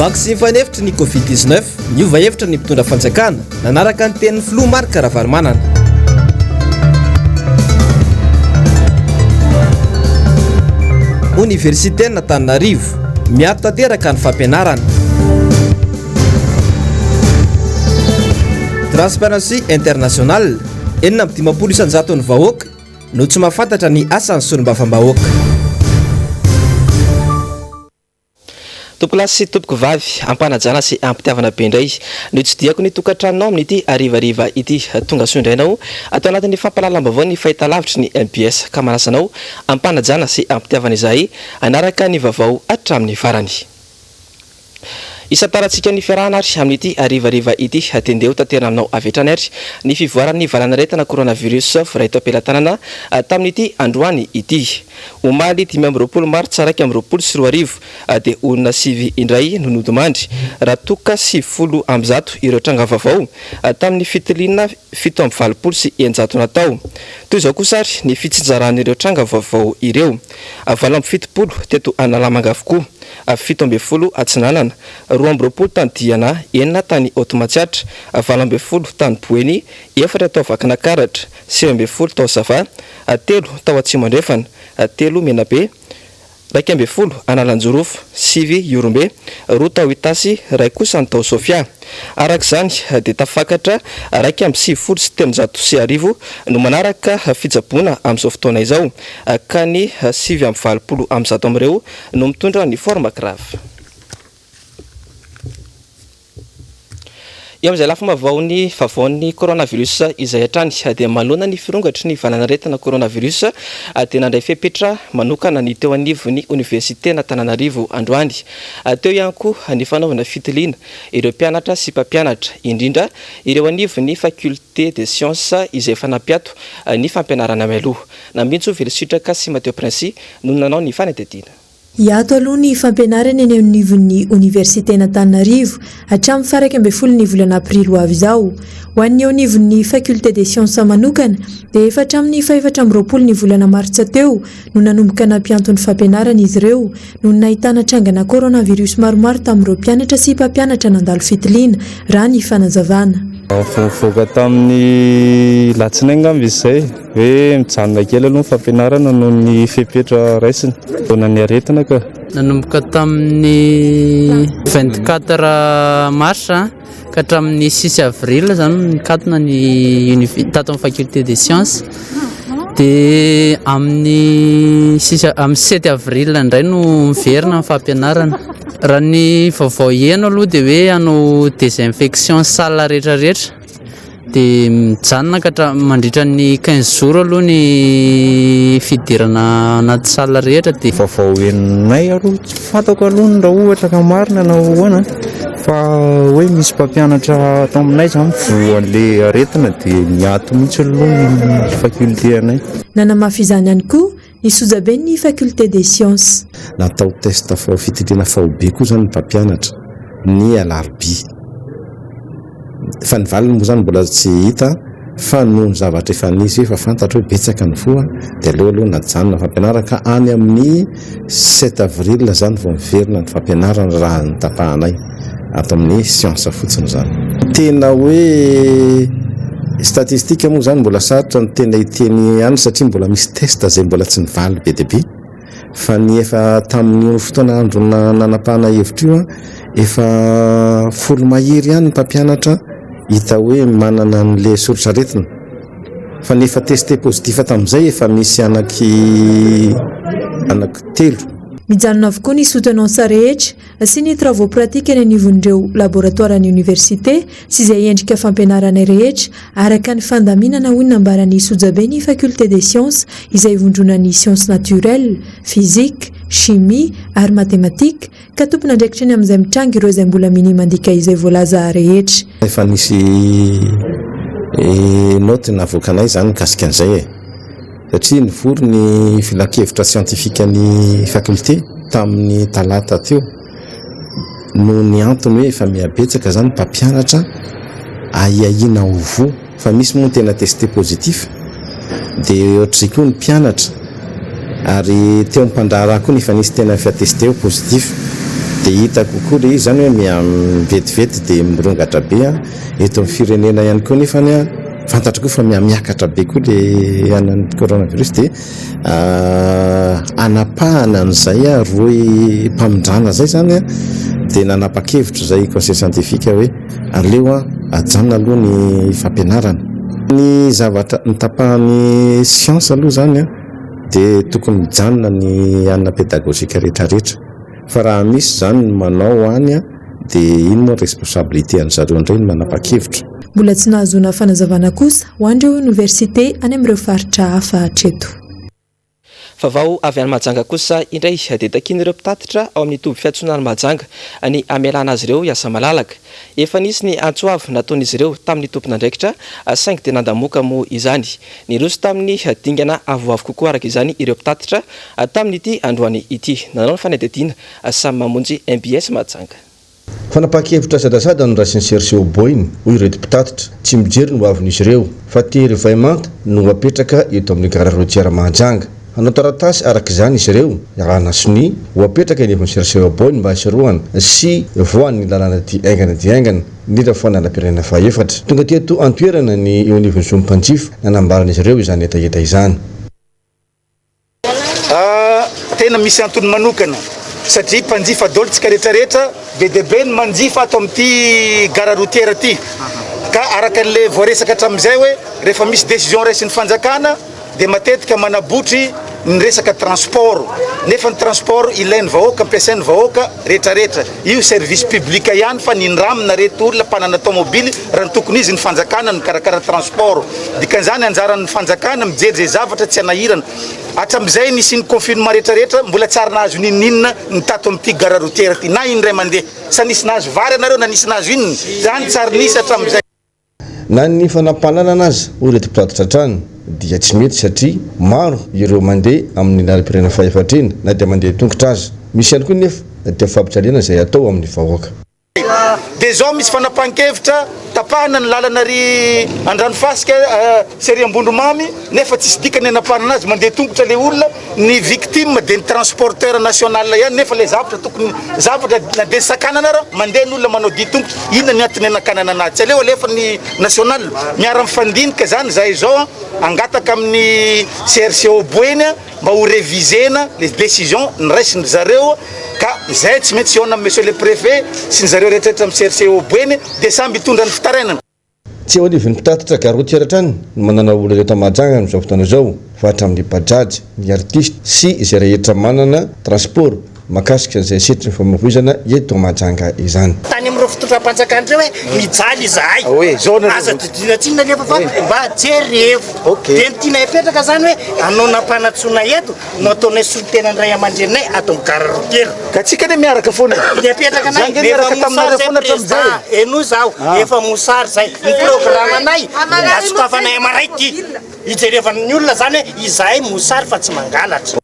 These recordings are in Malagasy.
vaksiny fanefitra ny covid-19 niova hevitra ny mpitondra fanjakana nanaraka ny tenin'ny filoha Martsa ravarimanana. Universitaire n'Antananarivo miato tanteraka ny fampianarana. Transparency International 950 ny vahoaka no tsy mahafantatra ny asan'ny solombavambahoaka. Topolasy topoko vavy ampanajana sy ampitiavana be indray no tsy diako ny tokantranonao amin'ity arivariva ity tonga soindrainao atao anatin'ny fampalalam-baovao ny fahitalavitry ny MBS ka manasanao ampanajana sy ampitiavana izay anaraka ny vaovao hatramin'ny farany. Isataratsika ny fiarahana ary amin'ity arivariva ity tendeo tanterana aminao avetrany ary ny fivoaran'ny valanaretana coronavirus voray tao am-pelatanana tamin'ity androany ity. Omaly 5 Martsa 2020 dia olona 9 indray no nodimandry raha toka 70 ambizato ireo tranga vaovao tamin'ny fitiliana 720 sy 100 natao. Toy izao kosa ary ny fitsinjaran'ireo tranga vaovao ireo 770 teto Analamanga avokoa, 70 Atsinanana, 20 tany Diana, 9 tany Otomatsiatra, 20 tany Boeny, 4 tao Vakinakaratra, 20 tao Sava, 3 tao Atsimandrefana, 3 Menabe, 20 Analanjorofo, 7 Yorombe, 2 tao Itasy, 2 kosa tao Sofia. Arak'izany dia tafakatra 270 no manaraka fitsaboana amin'izao fotoana izao ka ny 720 ambizato amin'ireo no mitondra ny forme grave. Eo amin'izay lafo mavaony vavaon'ny coronavirus izay hatrany dia malona ny firongatry ny valanaretana coronavirus dia nandray fepetra manokana ny teo anivon'ny Université n'Antananarivo androany. Teo ihany koa ny fanaovana fitiliana ireo mpianatra sy mpampianatra indrindra ireo anivon'ny faculté des sciences izay fanampiato ny fampianarana mialoha. Namintsy Velisitraka sy Mateo Princy no nanao ny fanetetiana. Iato aloha ny fampianarana eny anivon'ny Université n'Antananarivo hatramin'ny faraka ambin'ny folo ny volana aprily ho avy izao. Ho an'ny anivon'ny faculté des sciences manokana dia efa hatramin'ny 420 ny volana Martsa teo no nanomboka nampianto ny fampianarana izy ireo no nahitana trangana coronavirus maromaro tamin'ireo mpianatra sy mpampianatra nandalo fitiliana raha ny fanazavana. Fofoka tamin'ny latsinainy angamba izy izay hoe mijanona kely aloha ny fampianarana noho ny fepetra raisiny taona ny aretina ka. Nanomboka tamin'ny 24 mars ka hatramin'ny 6 avril zany nikatona ny tato amin'ny faculté des sciences dia amin'ny 7 avril indray no miverina ny fampianarana. Raha ny vaovao heno aloha dia hoe hanao désinfection salle rehetrarehetra dia mijanona ka mandritra ny 15 jours aloha ny fidirana anaty salle rehetra. Dia vaovao henonay aloha tsy fantako aloha raha ohatra ka marina na ahoana fa hoe misy mpampianatra atao aminay zany voan'le aretina dia miato mihitsy aloha ny faculté anay. Nanamafy izany ihany koa ny sojabe ny faculté des sciences. Natao test fitiliana faobe koa zany ny mpampianatra ny alarobia. Fa ny valiny moa zany mbola tsy hita fa noho ny zavatra efa nisy efa fantatra hoe betsaka ny voa dia aleo aloha najanona fampianarana ka any amin'ny 7 avril zany vao miverina ny fampianarana raha ny tapahanay ato amin'ny science fotsiny zany. Tena hoe statistika moa zany mbola sarotra ny tena hiteny any satria mbola misy test zay mbola tsy nivaly be dia be fa ny efa tamin'ny fotoana andro nanapahana hevitra io efa folo mahery ihany ny mpampianatra hita hoe manana n'le soritsaretina fa nefa testé positif tamin'izay efa misy anaky 3. Mijanona avokoa ny soutenance rehetra sy ny travaux pratiques eny anivon'ireo laboratoire ny université sy izay endrika fampianarana rehetra araka ny fandaminana hoy nambarany sojabe ny faculté des sciences izay vondrona ny sciences naturelles, physique, chimie ary mathématique ka tompona ndraikitra ny amin'izay mitranga ireo izay mbola mini mandika izay voalaza rehetra. Efa nisy note navoakanay zany kasika an'izay satria nivory ny filakevitra scientifique ny faculté tamin'ny talata teo no ny antony hoe efa miabetsaka zany mpampianatra aiahina ovo fa misy moa tena testé positif dia ohatr'izay koa ny mpianatra ary teo ampandraraha koa nefa nisy tena fa testé positif dia hita kokoa le izy zany hoe mivetivety dia mirongatra be eto amin'ny firenena ihany koa nefany fantatra koa fa miakatra be koa le anan'ny coronavirus dia anapahana an'izay roe mpamindrana zay zany dia nanapa-kevitra zay conseil scientifique hoe aleo ajanona aloha ny fampianarana ny zavatra nitapahany siansa aloha zany dia tokony mijanona ny anina pédagogique rehetrarehetra fa raha misy zany ny manao any dia ino moa responsabilité an'zareo indray ny manapa-kevitra. Mbola tsy nahazona fanazavana kosa ho an'ireo université any amin'ireo faritra hafa hatreto. Vaovao avy any Mahajanga kosa indray dia takin'ireo mpitatitra ao amin'ny toby fiantsonana Mahajanga ny amelana azy ireo hiasa malalaka. Efa nisy ny antsoavy nataon'izy ireo tamin'ny tompon'andraikitra saingy dia nandamoaka moa izany. Ny roso tamin'ny dingana avoavo kokoa araka izany ireo mpitatitra tamin'ity androany ity. Nanao ny fanadihadiana samy mamonjy MBS Mahajanga. Fanapa-kevitra sadasada no rasin'ny cherché au boiny hoy ireto mpitatitra tsy mijery no avin'izy ireo fa tery vaimanta no apetraka eto amin'ny gare routière Mahajanga. Hanao taratasy araka izany izy ireo rahana sony ho apetraka eny efan'ny cherché au boiny mba hasiroana sy voan'ny lalàna ty aingana dia aingana indrindra fa nanam-pirenena faefatra. Tonga teto antoerana ny eo anivon'ny zomimpanjifa nanambaran'izy ireo izany etaeta izany. Tena misy antony manokana satria mpanjifa daolitsika rehetrarehetra be dia be ny manjifa ato amin'ity gare routière ty ka araka an'le voaresaka hatramin'izay hoe rehefa misy décision raisin'ny fanjakana dia matetika manabotry ny resaka transport nefa ny transport ilain'ny vahoaka ampiasain'ny vahoaka rehetrarehetra io service public ihany fa ny ndramina reto olona mpanana tomobily raha ny tokony izy ny fanjakana ny karakara transport dikan'izany anjaran'ny fanjakana mijery zay zavatra tsy anahirana hatramin'izay nisy ny confinement rehetrarehetra mbola tsara nahazo ninina ny tato amin'ity gare routière ty na iny ray mandeha sa nisy nahazo vary anareo na nisy nahazo inony zany tsara nisy hatramin'izay na ny fanampanana anazy hoy reto mpitatitra trano dia tsy mety satria maro ireo mandeha amin'ny lalam-pirenena faefatra iny na dia mandeha tongotra azy misy ihany koa nefa dia fampitsaliana izay atao amin'ny vahoaka. dia zao misy fanapahan-kevitra tapahana ny lalana ry andranofaska sery ambondromamy nefa tsisy dikany anapahana anazy mandeha tongotra le olona ny victime dia ny transporteur national ihany nefa le zavatra tokony zavatra na dia sakanana raha mandeha ny olona manao dia tongotra inona ny antony anakanana anazy tsy aleo alefa ny national miara mifandinika zany zay zao angataka amin'ny CRC au boiny mba ho révisena les décisions niraisiny zareo ka zay tsy maintsy iona monsieur le préfet sy ny zareo rehetrarehetra amin'ny CRC au boiny dia samby hitondra ny fitarainana. Tsy eo anivon'ny mpitatitra gare routière trany no manana olona rehetra Mahajanga amin'izao fotoana zao fa hatramin'ny bajaj ny artiste sy izay rehetra manana transport makasika an'izay sitrany famovoizana eto Mahajanga izany. Tany amin'ireo fitondram-panjakana ireo hoe mijaly izahay aza didina tsinona nefa fa mba jerevo dia ny tiana hipetraka zany hoe anao nampanatsoana eto no ataonay solitenany ray aman-drenay ato amin'ny gare routière ka tsika ne miaraka foana dia apetraka anay eno zaho efa mosary zay ny programme anay asokafanay amaraiky hijerevan'ny olona zany hoe izahay mosary fa tsy mangalatra.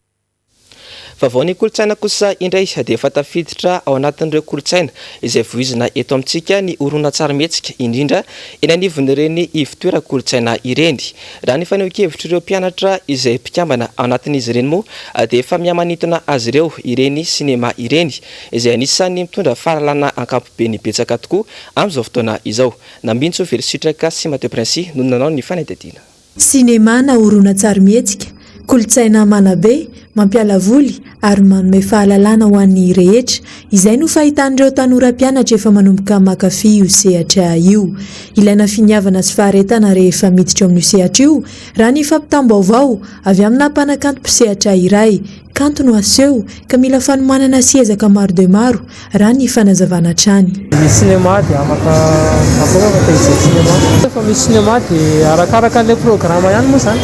Vaovao ny kolotsaina kosa indray dia efa tafiditra ao anatin'ireo kolotsaina izay voizina eto amintsika ny horonan-tsarimihetsika indrindra eny anivon'ireny ivitoera kolotsaina ireny. Raha ny faneho-kevitra ireo mpianatra izay mpikambana ao anatin'izy ireny moa dia efa mihamanintona azy ireo ireny sinema ireny izay anisan'ny mitondra fahalalana ankapobeny betsaka tokoa amin'izao fotoana izao. Nambintsy Velisitraka sy Mateo Princy no nanao ny fanadihadiana. Sinema na horonan-tsarimihetsika kolotsaina manabe mampiala voly ary manome fahalalana ho an'ny rehetra izay no fahitan'ireo tanora mpianatra efa manomboka mankafy io sehatra io. Ilaina finiavana sy faharetana rehefa miditra amin'ny sehatra io raha ny fampitam-baovao avy amina mpanakanto mpisehatra iray kanto no aseho ka mila fanomanana sy ezaka maro dia maro raha ny fanazavana trany. Ny sinema dia afaka izay sinema fa misy sinema dia arakaraka an'ilay programa ihany moa zany.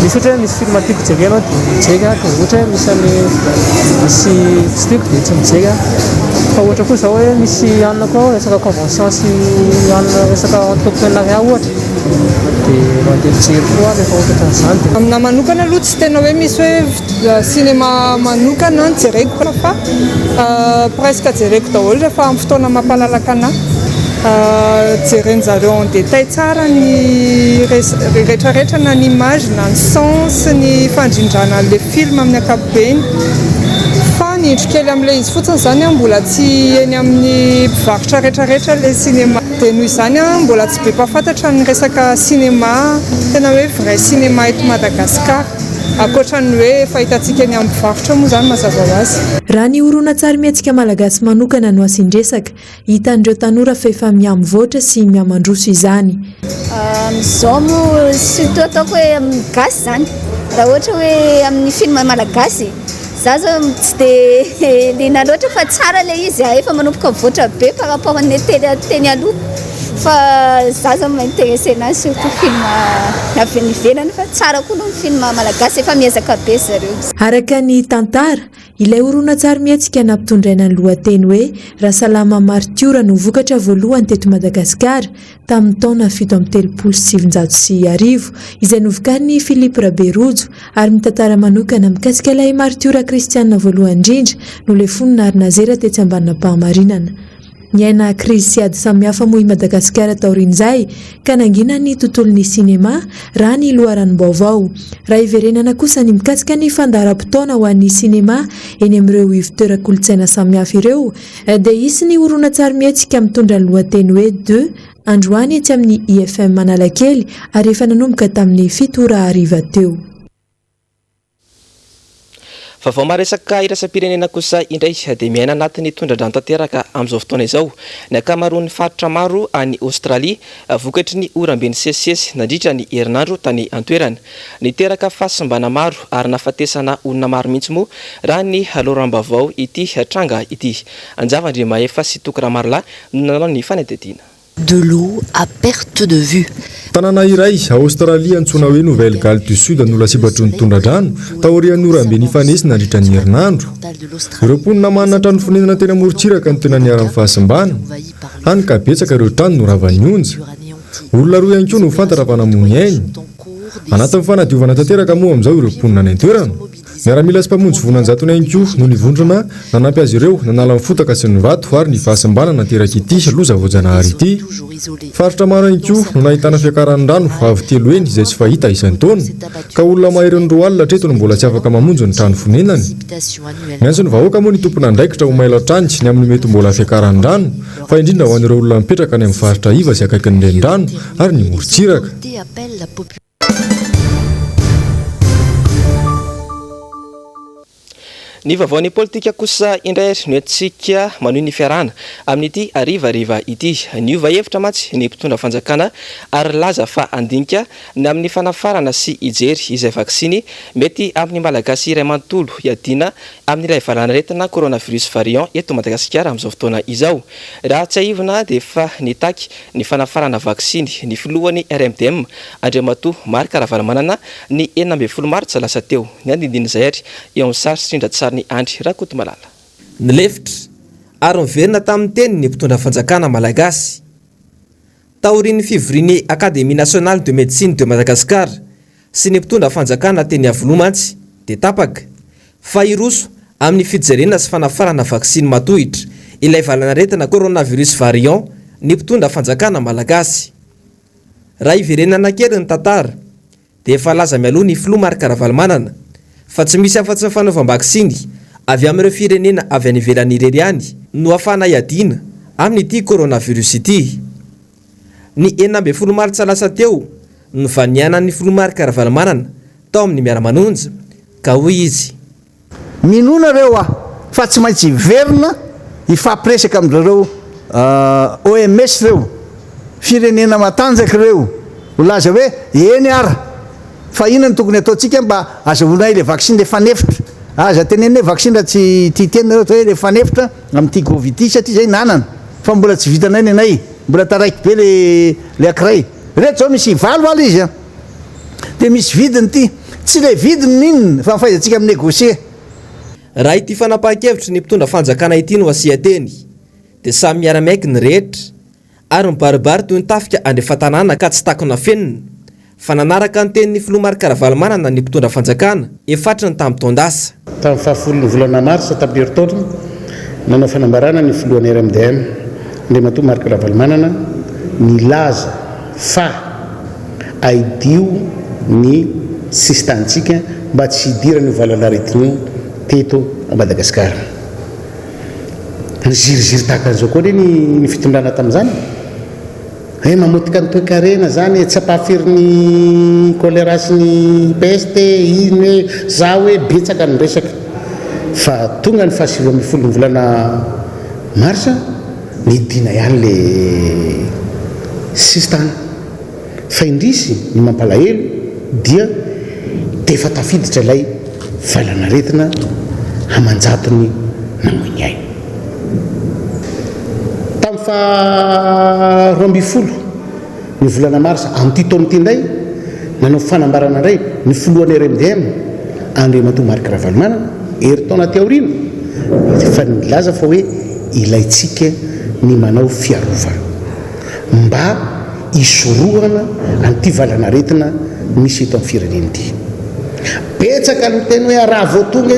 Misy ohatra hoe misy film tiako jerenao dia mijeka ohatra hoe misy tsy tiako dia tsy mijeka fa ohatra koa zao hoe misy anona koa resaka convention sy anona resaka entreprenariat ohatra dia mandeha mijery koa rehefa ohatra an'izany. Amina manokana aloha tsy tena hoe misy hoe sinema manokana jereko fa presque jereko daholo rehefa amin'ny fotoana mampalalaka anahy. Jeren'zareo en détail tsara ny rehetrarehetra na ny image na ny son sy ny fandrindrana le film amin'ny ankapobeny fa nidro kely amin'ilay izy fotsiny zany mbola tsy eny amin'ny mpivarotra rehetrarehetra ilay cinéma dia noho izany mbola tsy be mpafantatra ny resaka cinéma tena hoe vrai cinéma eto Madagasikara akoatra ny hoe fahitantsika eny amin'ny mpivarotra moa zany mazava ho azy. Raha ny horonan-tsary mietsika malagasy manokana no asindresaka hitan'ireo tanora fa efa miamivoatra sy miamandroso izany. Amin'izao moa surtout ataoko hoe amin'ny gasy zany raha ohatra hoe amin'ny film malagasy za zao tsy dia liana loatra fa tsara ilay izy efa manomboka mivoatra be par rapport amin'ny teny aloha fa za zao m'intéressé anazy surtout film avy any ivelany fa tsara koa no film malagasy efa miezaka be zareo. Araka ny tantara ilay horonan-tsary mietsika nampitondraina ny lohateny hoe Rasalama Martiora no vokatra voalohany teto Madagasikara tamin'ny taona 1770 izay novokarin'ny Philippe Raberojo ary mitantara manokana mikasika ilay Martiora kristianina voalohany indrindra no lefonina ary nazera tetsy ambanin'ampahamarinana. Niaina krizy sy ady samihafa moa i Madagasikara taorian'izay ka nangina ny tontolon'ny sinema raha ny loharan'ny Vaovao. Raha iverenana kosa ny mikasika ny fandaharam-potoana ho an'ny sinema eny amin'ireo ivon-toeran-kolontsaina samihafa ireo dia isy ny horonan-tsary mietsika mitondra ny lohateny hoe 2 androany etsy amin'ny IFM Manalakely ary efa nanomboka tamin'ny 7:00 teo. Vaovao maresaka iraisam-pirenena kosa indray dia miaina anatin'ny tondra-drano tanteraka amin'izao fotoana izao. Ny ankamaroan'ny faritra maro any Aostralia vokatry ny oram-ben'ny sesisesy nandritra ny herinandro tany antoerana. Niteraka fahasimbana maro ary nafatesana olona maro mihitsy moa raha ny loharam-baovao ity tranga ity. Anjava-Andriamahefa sy Tokaramarla no nanao ny fanadihadiana. De l'eau à perte de vue. Tanàna iray Aostralia antsoina hoe Nouvelle-Galles du Sud no lasibatry ny tondra-drano taorian'ny oram-ben'ny fanesy nandritra ny herinandro. Ireo mponina manana trano fonenana tena morontsiraka no tena niara-ny fahasimbana. Hany ka betsaka ireo trano no ravan'ny onja. Olona roa ihany koa no fantatra mpanamony ainy. Anatin'ny fanadiovana tanteraka moa amin'izao ireo mponina any an-toerana. Miaramila sy mpamonjy vonan-jatony ihany koa no nivondrona nanampy azy ireo nanala ny fotaka sy ny vato ary ny fahasimbana nateraka ity loza voajanahary ity. Faritra maro ihany koa no nahitana fiakaran-drano avy telo eny izay tsy fahita isan'ny taona ka olona maherin'ny roa alina hatreto no mbola tsy afaka mamonjy ny trano fonenany. Miantso ny vahoaka moa ny tompona andraikitra ho maila tranjy ny amin'ny mety mbola fiakaran-drano fa indrindra ho an'ireo olona mipetraka any amin'ny faritra iva sy akaiky ny renirano ary ny morontsiraka. Ny vaovaon'ny politika kosa indray no entsika manohy ny fiarahana amin'ity arivariva ity. Niova hevitra matsy ny mpitondra fanjakana ary laza fa andinika ny amin'ny fanafarana sy ijery izay vaksiny mety amin'ny malagasy iray manontolo hiadina amin'ilay valanaretina coronavirus variant eto Madagasikara amin'izao fotoana izao. Raha tsy aivina dia efa nitaky ny fanafarana vaksiny ny filohan'ny RMDM Andriamatoa Marc Ravalomanana ny 12 Martsa lasa teo. Ny andindiny izay ary eo amin'ny sary sindra ny andry rakoto malala. Ny lefitra ary miverina tamin'ny teny ny mpitondra fanjakana malagasy. Taorian'ny fivorian'ny Académie Nationale de Médecine de Madagascar sy ny mpitondra fanjakana teny Avolomantsy dia tapaka fa iroso amin'ny fijerena sy fanafarana vaksiny matohitra ilay valanaretina coronavirus variant ny mpitondra fanjakana malagasy. Raha iverenana kely ny tantara dia efa laza mialoha ny filoha Marc Ravalomanana fa tsy misy afa-tsy ny fanaovam-baksiny avy amin'ireo firenena avy any ivelany irery ihany no ahafahana hiadiana amin'ity coronavirus ity. Ny 12 Martsa lasa teo no vanianan'ny filoha Marc Ravalomanana tao amin'ny miara-manonja ka hoy izy: minona reo fa tsy maintsy iverina ifampiresaka amin'ireo OMS reo firenena matanjaka reo ho laza hoe eny ara fa inona tokony ataontsika mba azahoana ilay vaksiny le fanefitra aza teneny hoe vaksiny raha tsy titena hoe le fanefitra amin'ity covid ity satria zay nanana fa mbola tsy vitanay ny anay mbola taraiky be le akiray reto zao misy valo ala izy dia misy vidiny ity tsy le vidiny inona fa mifaizatsika amin'ny négocier. Raha ity fanapahan-kevitra ny mpitondra fanjakana ity no asiateny dia samy miara-miaiky ny rehetra ary mibaribary toy ny tafika andrefa-tanàna ka tsy takona fenina. Fa nanaraka ny tenin'ny filoha Marc Ravalomanana ny mpitondra fanjakana efatra ny tamin'ny taondasa. Tamin'ny fahafolon'ny volana Marsa tamin'ny herintaona nanao fanambarana ny filohan'ny RMDM Andriamatoa Marc Ravalomanana nilaza fa aidio ny sistantsika mba tsy hidirany valanaretina teto a Madagasikara. Ny ziriziry tahaka an'izao koa ny fitondrana tamin'izany mamotika ny toe-karena zany tsy ampahafiry ny choléra sy ny peste iny hoe za hoe betsaka ny resaka fa tonga ny fahasivy amin'ny folo ny volana marsa nidina ihany le sistana fa indrisy ny mampalahelo dia defa tafiditra ilay valanaretina hamanjatony namoiny ahy tamin'ny fa 20 ny volana marsa amin'ity taona ity indray nanao fanambarana indray ny foloan'ny RMDM Andriamatoa Marc Ravalomanana herintaona ty aoriana fa nilaza fa hoe ilaitsika ny manao fiarova mba isorohana an'ity valanaretina misy eto amin'ny firenena ity betsaka ny teny hoe raha voatonga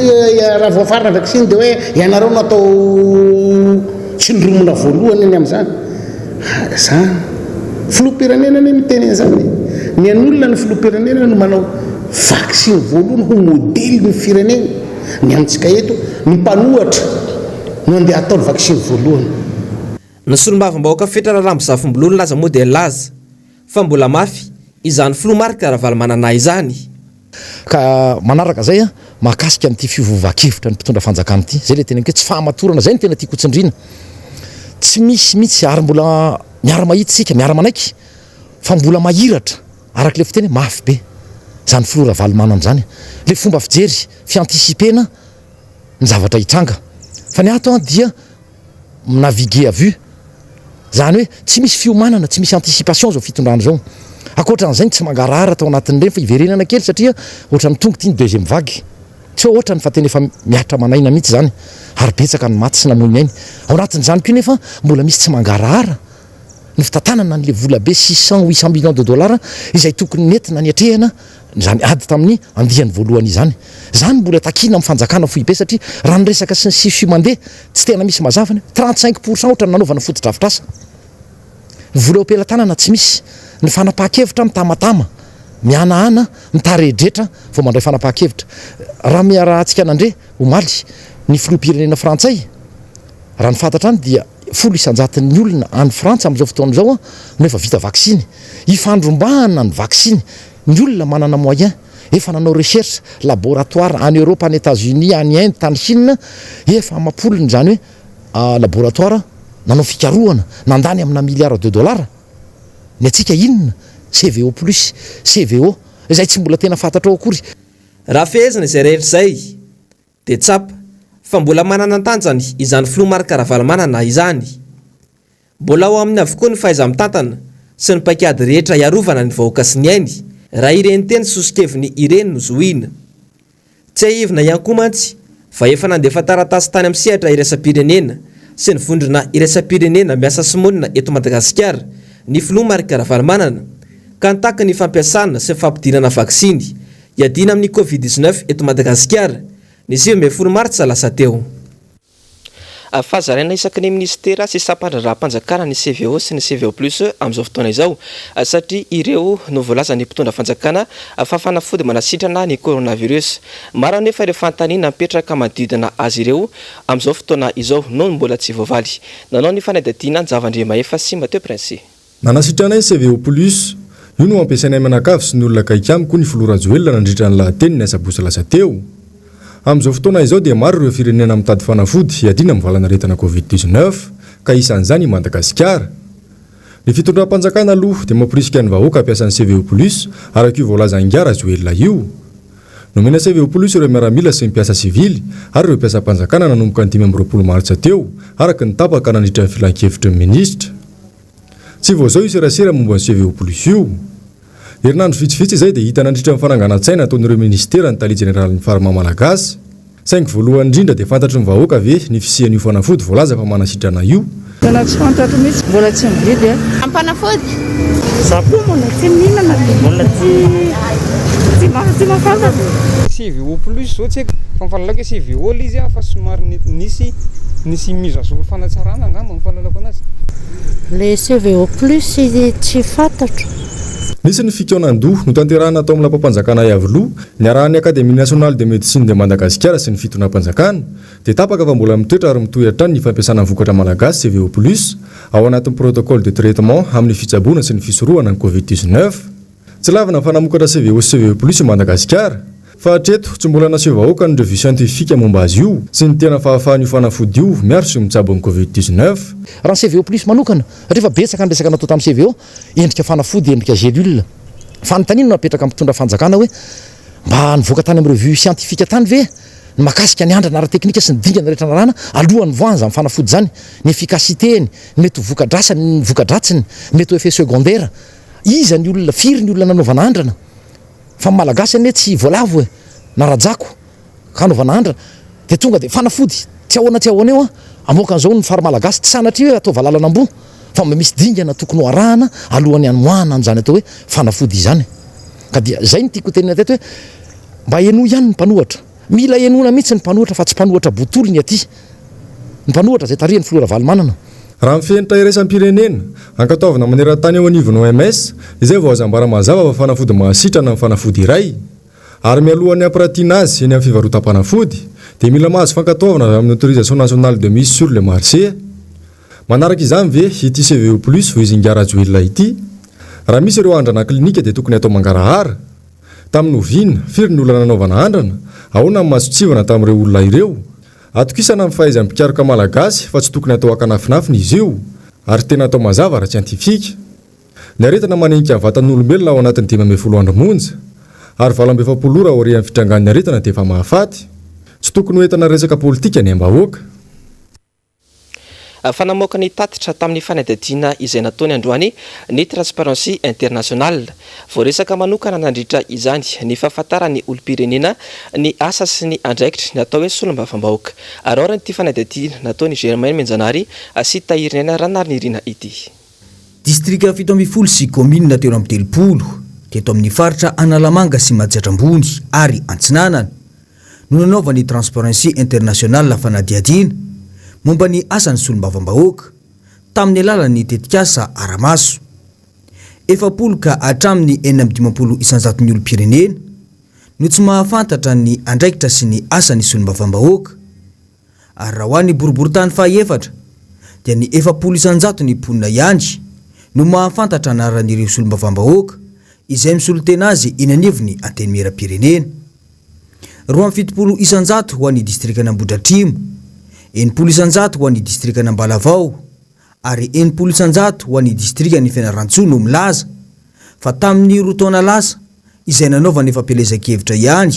raha voafarina vaccine dia hoe ianareo natao tsindromona voalohany eny amin'izany zany filoham-pirenena ny miteny an'izany ny an'olona ny filoham-pirenena no manao vaccine voalohany ho modely ny firenena ny amintsika eto ny mpanohatra no andeha atao ny vaccine voalohany ny solombavam-bahoaka fetra Rarambizafombolo laza modèle laza fa mbola mafy izany filoha Marc Ravalomanana izany ka manaraka zay mahakasika an'ity fiovovan-kevitra ny mpitondra fanjakana ity zay le tena hoe tsy fahamatorana zay ny tena tiako tsindrina tsy misy mitsy ary mbola miara-mahitsika miara-manaiky fa mbola mahiratra araka le fiteny mafy be zany filoha Ravalomanana zany le fomba fijery fiantisipena ny zavatra hitranga fa ny ato dia naviguer à vue zany hoe tsy misy fiomanana tsy misy anticipation zao fitondrana zao akoatran'izay tsy mangarahara tao anatin'ireny fa iverenana kely satria ohatrany tonga ity ny deuxième vague tsy ohatrany fa tena efa miatra manaina mihitsy zany ary betsaka ny maty sy namoiny ainy ao anatin'izany koa nefa mbola misy tsy mangarahara ny fitantanana n'le vola be 600-800 millions de dollars izay tokony nentina ny atrehana zany ady tamin'ny andiany voalohany izany zany mbola takina amin'ny fanjakana fohy be satria raha ny resaka sy ny sify mandeha tsy tena misy mazavany 35% ohatra ny nanaovana foto-drafitrasa ny vola opelan-tanana tsy misy ny fanapahan-kevitra mitamatama mianahana mitaredretra vao mandray fanapahan-kevitra raha miarahantsika nandre omaly ny filoham-pirenena frantsay raha ny fantatra any dia 100 ny olona any Frantsa amin'izao fotoana izao no efa vita vaksiny ifandrombahana ny vaksiny ny olona manana moyen efa nanao recherche laboratoire en Europe en États-Unis en Inde tany Chine efa mampolony zany hoe laboratoire nanao fikarohana nandany amina milliard de dollars ny atsika inona CVO plus CVO izay tsy mbola tena fantatrao akory raha fehezana izay rehetra zay dia tsapa fa mbola manana tanjany izany filoha Marc Ravalomanana izany mbola ao amin'ny avokoa ny fahaiza mitantana sy ny paikady rehetra iarovana ny vahoaka sy ny ainy raha ireny teny sosikeviny ireny no zoina tsy ahivina ihany koa mantsy fa efa nandefa taratasy tany amin'ny sehatra iraisam-pirenena sy ny vondrona iraisam-pirenena miasa simonina eto Madagasikara ny filoha Marc Ravalomanana ka nitaka ny fampiasana sy fampidirana vaksiny iadina amin'ny Covid-19 eto Madagasikara ny 10 Martsa lasa teo fahazaraina isaky ny ministera sy sampandraraha-panjakana ny CVO sy ny CVO plus amin'izao fotoana izao satria ireo no voalaza ny mpitondra fanjakana fa fanafody manasitrana ny coronavirus maro nefa ireo fantaniana mipetraka manodidina azy ireo amin'izao fotoana izao no mbola tsy voavaly nanao ny fanadadiana ny zavandrema efa sy Mateo Prince nanasitrana ny CVO plus io no ampiasainay manakavy sy ny olona kaiky amiko ny filoha Rajoelina nandritra ny lahateny ny asabosa lasa teo amin'izao fotoana izao dia maro ireo firenena mitady fanafody iadina amin'ny valanaretana Covid-19 ka isan'izany i Madagasikara ny fitondram-panjakana aloha dia mampirisika ny vahoaka ampiasan'ny CVO plus araka io voalaza angia Rajoelina io nomena CVO plus ireo miaramila sy mpiasa sivily ary ireo mpiasam-panjakana nanomboka ny 20 Martsa teo araka ny tapaka nandritra ny filan-kevitra ny ministra tsy voazao iserasera momba ny CVO plus io herinandro vitsivitsy izay dia hita nandritra ny fananganan-tsaina ataon'ireo ministera ny talia jeneraly ny farama malagasy saingy voalohany indrindra dia fantatry ny vahoaka ve ny fisian'io fanafody voalaza fa manasitrana io tena tsy fantatro mihitsy mbola tsy mividy ampanafody zapo mbola tsy mihinana mbola tsy mahafantatra CVO plus zao tsy haiko fa mifalalako hoe CVO izy fa somary nisy mise-à-jour fanatsarana angamba mifalalako anazy le CVO plus tsy fantatro Nisy ny fikaonan-doha no tanterahana tao amin'ny lampam-panjakana Iavoloha niarahan'ny Académie nationale de médecine de Madagasikara sy ny fitonam-panjakana dia tapaka fa mbola mitoetra ary mitohy ny fampiasana vokatra malagasy CVO+ ao anatin'ny protocole de traitement amin'ny fitsaboana sy ny fisorohana ny Covid-19. Tsy lavina ny fanamokatra CVO sy CVO+ i Madagasikara fa hatreto tsy mbola naseho vahoaka ny revue scientifique momba azy io sy ny tena fahafahan'io fanafody io miaro sy mitsabo ny Covid-19. Raha ny CVO+ manokana rehefa betsaka ny resaka natao tamin'ny CVO endrika fanafody endrika gélule fanontaniana napetraka amin'ny mpitondra fanjakana hoe mba nivoaka tany amin'ny revue scientifique tany ve ny makasika ny andrana ara-teknika sy ny dingana rehetra narana alohan'ny voanja amin'ny fanafody zany ny efficacité-ny mety ho vokadrasany ny vokadratsiny mety ho effet secondaire iza ny olona firy ny olona nanaovana andrana fa malagasy ane tsy voalavo e narajako ka anaovana andrana dia tonga dia fanafody tsy ahoana eo amoaka an'izao ny fary malagasy tsy sanatria hoe atao valalana ambo fa mba misy dingana tokony ho arahana alohan'ny anoana an'izany atao hoe fanafody izany ka dia zay ny tiako tenina teto hoe mba eno ihany ny mpanohatra mila enona mihitsy ny mpanohatra fa tsy mpanohatra botolo ny aty ny mpanohatra zay tarihan'ny flora valomanana. Raha mifenitra iraisam-pirenena ankataovana maneran-tany ao anivon'ny OMS izay vao azambara mazava fa fanafody mahasitrana amin'ny fanafody iray ary mialohan'ny ampirantiana azy eny amin'ny fivarotam-panafody dia mila mahazo fankataovana amin'ny autorisation nationale de mise sur le marché. Manaraka izany ve ity CVO+ vo izy ngarajoelona ity raha misy ireo andrana klinika dia tokony atao mangarahara tamin'ny ovina firy ny olona nanaovana andrana ahoana amin'ny masotsivana tamin'ireo olona ireo atokisana amin'ny fahaizan'ny mpikaroka malagasy fa tsy tokony atao akanafinafiny izy io ary tena atao mazava ara siantifika ny aretina manenika ny vatan'olombelona ao anatin'ny 10 andro monja ary 27 ora orian'ny fitrangan'ny aretina dia efa mahafaty tsy tokony ho entana resaka politika ny am-bahoaka. Fanamoaka ny tatitra tamin'ny fanadihadiana izay nataony androany ny Transparency International voaresaka manokana nandritra izany ny fahafantarany olom-pirenena ny asa sy ny andraikitra natao hoe solombavambahoaka ary ao ny fanadihadiana nataony Germain Menjanary sy Tahirina Ranarnirina ity. Distrika 17 sy commune teo amin'ny 30 teto amin'ny faritra Analamanga sy Majatrambony ary Antsinanana no nanaovany Transparency International fanadihadiana momba ny asan'ny solombavambahoaka tamin'ny alalan'ny tetikasa aramaso 70 ka hatramin'ny 450 isanjaton'ny olom-pirenena no tsy mahafantatra ny andraikitra sy ny asan'ny solombavambahoaka ary raha hoan'ny boriboritany faha-efatra dia ny 70 isanjato ny mponina ihany no mahafantatra anaran'ireo solombavambahoaka izay misolotena azy eny anivony anteny meram-pirenena 70 isanjato ho an'ny distrika n'Ambohidratrimo 70 isanjato ho an'ny distrika n'Ambalavao ary 70 isanjato ho an'ny distrika ny Fianarantsoa no milaza fa tamin'ny roa taona lasa izay nanaovany fampelezan-kevitra ihany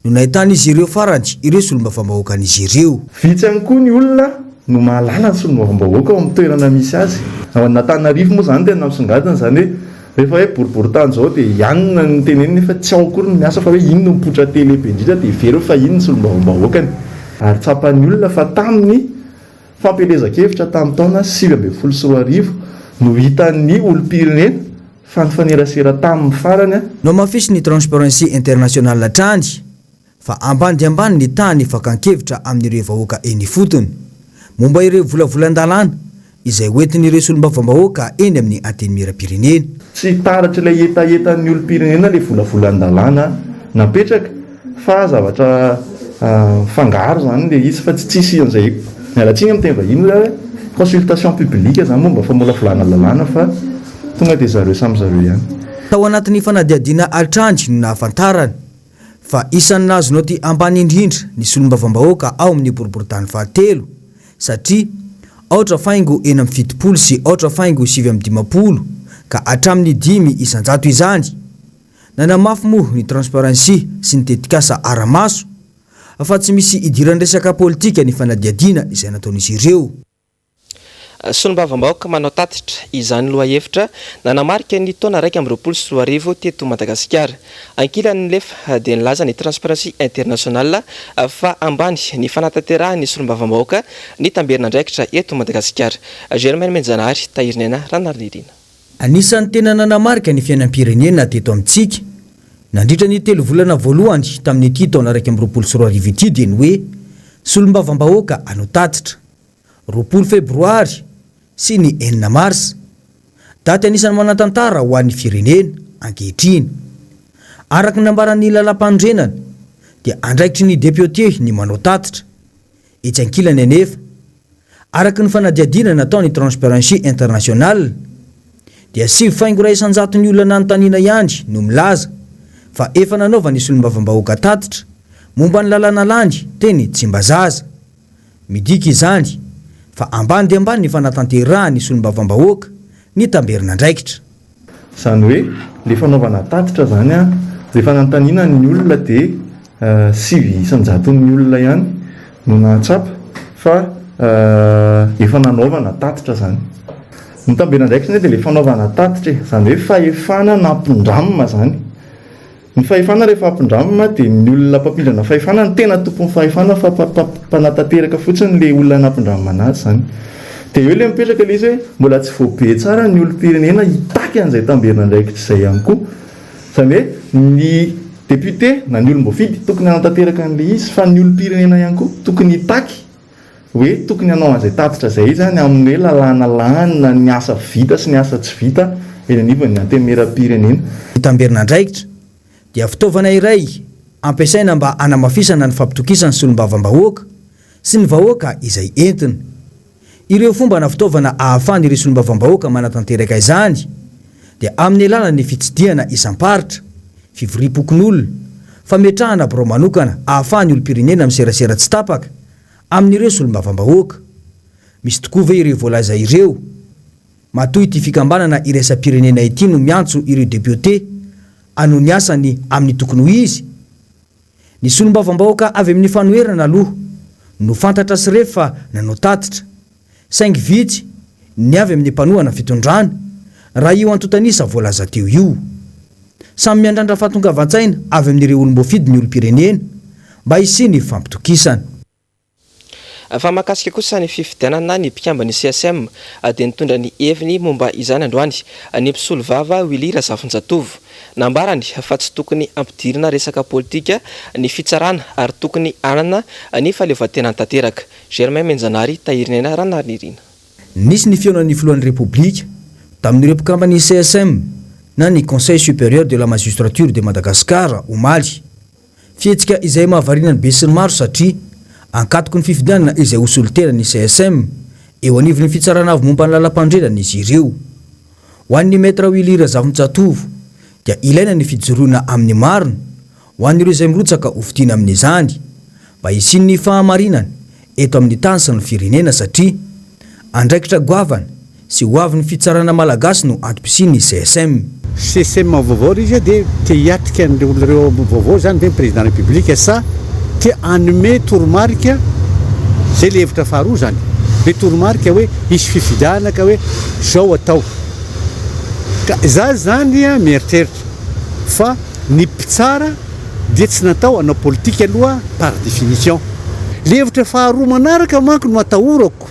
no nahitana izy ireo farany ireo solombavambahoaka an'izy ireo. Vitsy ihany koa ny olona no mahalala ny solombavambahoaka ao amin'ny toerana misy azy. Ao Antananarivo moa zany tena misongadina zany hoe rehefa hoe boriboritany zao dia ianona ny teneniny fa tsy ao akory ny miasa fa hoe ino no mipoitra tele be indrindra dia very fa ino ny solombavambahoakany. Ary tsapan'ny olona fa tamin'ny fampelezan-kevitra tamin'ny taona 2014 no hitan'ny olom-pirenena fa nifanerasera tamin'ny farany no mafisy ny Transparency International atrany fa ambany dia ambany ny tany fakan-kevitra amin'ireo vahoaka eny fotony momba ireo volavolan-dalàna izay hoentin'ireo solombavambahoaka eny amin'ny anteny meram-pirenena. Tsy taratra ilay etaetan'ny olom-pirenena ilay volavolan-dalàna napetraka fa zavatra fangaro zany dia izy fa tsy tsisy an'izay mialatsiny amin'ny teny vahiny hoe consultation publique zany momba famolavolana lalàna fa tonga dia zareo samy zareo ihany. Tao anatin'ny fanadihadiana altrandy no nahafantarany fa isan'ny nazonao ty ambany indrindra ny solombavambahoaka ao amin'ny boriboritany fahatelo satria aotra faingo 70 sy aotra faingo 750 ka hatramin'ny 5 isanjato izany. Nanamafy moa ny Transparency sy ny tetikasa aramaso fa tsy misy idiran'ny resaka politika ny fanadihadiana izay nataon'izy ireo. Solombavambahoaka manao tatitra izany loha hevitra nanamarika ny taona 2024 teto Madagasikara. Ankilan'ny lefa dia nilaza ny Transparency International fa ambany ny fanatanterahany solombavambahoaka ny tamberin'andraikitra eto Madagasikara. Germain Menjanary, Tahirina Ranarnirina. Anisan'ny tena nanamarika ny fiainam-pirenena teto amintsika nandritra ny 3 volana voalohany tamin'ity taona 2024 ity dia ny hoe solombavambahoaka ano tatitra 20 febroary sy ny 9 marsa daty anisan'ny manatantara ho an'ny firenena ankehitriny. Araka ny ambaran'ny lalam-pandrenana dia andraikitry ny député ny manao tatitra etsy ankilany anefa. Araka ny fanadiadina nataony Transparency International dia 7.9 ny olona nanontaniana ihany no milaza fa efa nanaova ny solombavambahoaka tatitra momba ny lalàna landy teny Tsimbazaza. Midika izany fa ambany dia ambany ny fanatanterahany solombavambahoaka ny tamberina andraikitra. Zany hoe le fanaovana tatitra zany a rehefa nanontaniana ny olona dia 700 ny olona ihany no nahatsapa fa efa nanaovana tatitra zany. Ny tamberina andraikitra dia le fanaovana tatitra zany hoe fahefana nampindramina zany. Ny fahefana rehefa ampindramina dia ny olona mpampindrana fahefana ny tena tompon'ny fahefana fa mpanatateraka fotsiny le olona nampindramina azy zany. Dia eo le mipetraka le izy hoe mbola tsy voabe tsara ny olom-pirenena hitaky an'izay tamberina andraikitra izay ihany koa. Zany hoe ny député na ny olom-boafidy tokony hanatanteraka an'le izy fa ny olom-pirenena ihany koa tokony hitaky hoe tokony hanao an'izay tatitra izay zany amin'ny hoe lalàna lana ny asa vita sy ny asa tsy vita eny anivon'ny antemeram-pirenena. Ny tamberina andraikitra dia fitaovana iray ampiasaina mba hanamafisana ny fampitokisana ny solombavambahoaka sy ny vahoaka izay entina. Ireo fomba na fitaovana ahafahany ireo solombavambahoaka manatanteraka izany dia amin'ny alalan'ny fitsidiana isam-paritra, fivoriam-pokon'olona, fametrahana birao manokana ahafahany olom-pirenena miserasera tsy tapaka amin'ireo solombavambahoaka. Misy tokoa ve ireo voalaza ireo matoy ity fikambanana iraisam-pirenena ity no miantso ireo député ano ny asany amin'ny tokony ho izy. Ny solombavambahoaka avy amin'ny fanoherana aloha no fantatra sy rehefa nanao tatitra saingy vitsy ny avy amin'ny mpanohana fitondrana raha io antotanisa voalaza teo io. Samy miandrandra fahatongavan-tsaina avy amin'ireo olom-boafidy ny olom-pirenena mba hisiny fampitokisana. Fa mahakasika kosa ny fifidianana ny mpikambany CSM dia nitondra ny heviny momba izany androany ny mpisolo vava Willy Razafinjatovo nambarany fa tsy tokony ampidirina resaka politika ny fitsarana ary tokony anana ny fahaleovantena tanteraka. Germain Menjanary tahirinena ranarnirina. Nisy ny fionan'ny filohan'ny République tamin'ireo mpikambany CSM na ny Conseil supérieur de la magistrature de Madagascar omaly. Fihetsika izay mahavarina ny be sy ny maro satria ankatoko ny fifidianana izay hosolotena ny CSM eo anivon'ny fitsarana avy momba ny lalam-pandrenana izy ireo. Ho an'ny maître Willy Razafinjatovo dia ilaina ny fijoroana amin'ny marina ho an'ireo izay mirotsaka hofidiana amin'izany mba hisiny ny fahamarinana eto amin'ny tany sy ny firenena satria andraikitra goavana sy ho avy ny fitsarana malagasy no antom-pisiny CSM. CSM vaovao izy dia te hiatrika an'ireo vaovao zany hoe président de la république sa te anome toromarika zay le hevitra faharoa zany. Le toromarika hoe isy fifidianaka hoe zao atao. Ka za zany mieritreritra fa ny mpitsara dia tsy natao anao politika aloha par définition. Le hevitra faharoa manaraka manko no atahorako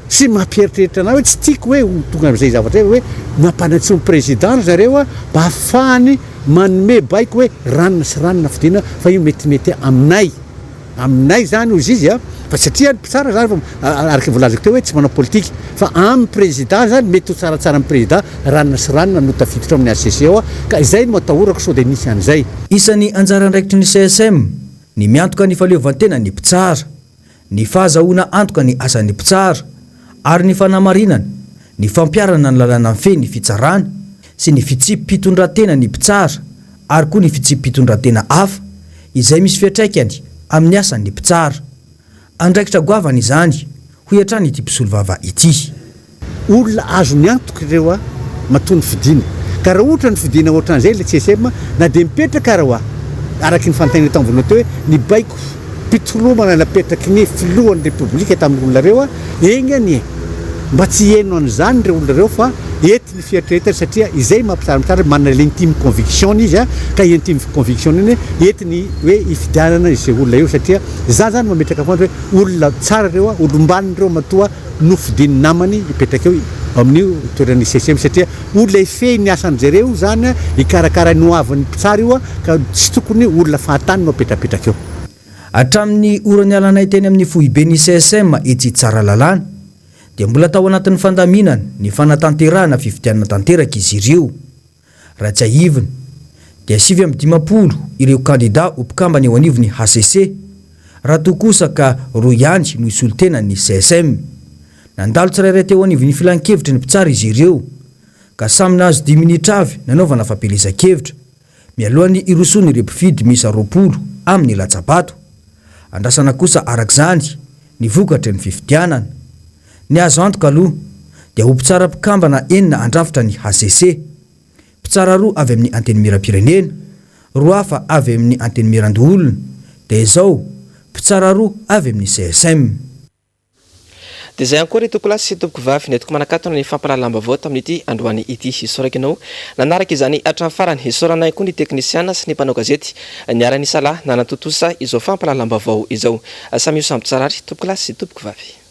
sy mampieritreritra anao hoe tsy tiako hoe tonga amin'izay zavatra hoe mampanatsoa ny président zareo mba hahafahany manome baiko hoe ranona sy ranona fidiana fa io metimety aminay zany ozy izy fa satria mpitsara zany araka volazako teo hoe tsy manao politika fa amin'ny président zany mety ho tsaratsara amin'ny président ranona sy ranona no tafiditra amin'ny ACC ao ka izay no atahorako sao dia nisy an'izay. Isan'ny anjara andraikitry ny CSM ny miantoka ny fahaleovantena ny mpitsara, ny fahazahoana antoka ny asan'ny mpitsara ary ny fanamarinana, ny fampiarana ny lalàna fe ny fitsarana sy ny fitsipim-pitondratena ny mpitsara ary koa ny fitsipim-pitondratena hafa izay misy fiatraikany amin'ny asan'ny mpitsara. Andraikitra goavana izany ho iatrany ity mpisolo vava ity. Olona azo ny antoka ireo matony fidiana ka raha ohatra ny fidiana ohatran'izay le CSM na dia mipetraka raha araky ny fanontaniana tamin'ny voalohany teo hoe ny baiko pitolomana napetraky ny filohan'ny république tamin'ny olona reo eny any mba tsy heno an'izany ireo olona reo fa ety ny fieritreritra satria izay mampisara manana l'intime conviction izy ka intime conviction iny etiny hoe ifidianana izay olona eo satria za zany mametraka foana hoe olona tsara reo olombaniny reo matoa nofidiny namany ipetraka eo amin'io toerana CSM satria olona ifehy ny asan'jareo zany ikarakara ny hoavin'ny mpitsara io ka tsy tokony olona fahatany no apetrapetraka eo. Hatramin'ny orany alanay teny amin'ny fohibeny CSM etsy tsara lalàna dia mbola tao anatin'ny fandaminana ny fanatanterahana fifidianana tanteraka izy ireo raha tsy aiviny dia 7 ireo kandida ho mpikambany eo anivony HCC raha toa kosa ka roa ihany no isolotena ny CSM. Nandalo tsirairay teo anivony filan-kevitra ny mpitsara izy ireo ka samy nahazo 10 minitra avy nanaovana fampelezan-kevitra mialohan'ny irosony ireo mpifidy misa 20 amin'ny latsabato. Andrasana kosa arak'izany ny vokatra ny fifidianana. Ny azo antoka aloha dia ho mpitsara mpikambana 9 andrafitra ny HCC, mpitsara 2 avy amin'ny anteny miram-pirenena, 2 hafa avy amin'ny anteny mirandoolona, dia izao mpitsara 2 avy amin'ny CSM. Dia zay ankora itoko lasy sy topoko vavy netiko manakatona ny fampalalam-baovao tamin'ity androany ity hisorakinao nanaraka izany hatramin'ny farany hisoranay koa ny teknisiana sy ny mpanao gazety niara-nisa lahy nanatotosa izao fampalalam-baovao izao. Samy io samby tsarary topoko lasy sy topoko vavy.